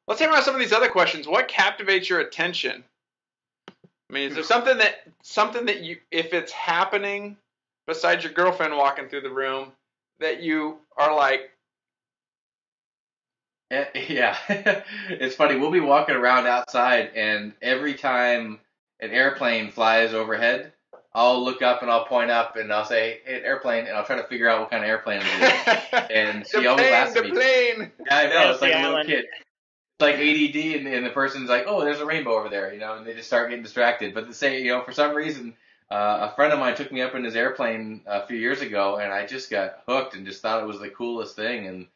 Let's hear about some of these other questions. What captivates your attention? I mean, is there something that you, if it's happening besides your girlfriend walking through the room, that you are like, Yeah, it's funny. We'll be walking around outside, and every time an airplane flies overhead, I'll look up and I'll point up and I'll say, "Hey, airplane," and I'll try to figure out what kind of airplane it is. And the she always plane, laughs at the me. plane? Yeah, I know. Yes, It's the like a little island. kid. Like ADD, and the person's like, "Oh, there's a rainbow over there," and they just start getting distracted. But to say, for some reason, a friend of mine took me up in his airplane a few years ago, and I just got hooked and just thought it was the coolest thing, and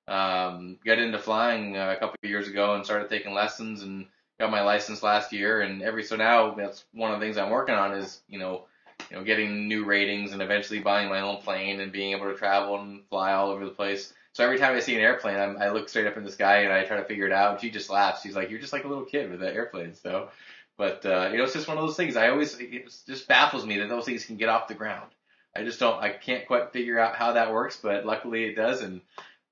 got into flying a couple of years ago and started taking lessons and got my license last year. And every so now, that's one of the things I'm working on is getting new ratings and eventually buying my own plane and being able to travel and fly all over the place. So every time I see an airplane, I look straight up in the sky and I try to figure it out. And she just laughs. She's like, "You're just like a little kid with that airplane stuff." But it's just one of those things. It just baffles me that those things can get off the ground. I can't quite figure out how that works, but luckily it does. And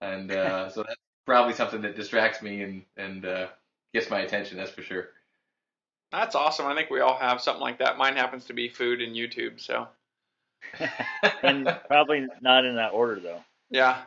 so that's probably something that distracts me and gets my attention. That's for sure. That's awesome. I think we all have something like that. Mine happens to be food and YouTube. So And probably not in that order though. yeah,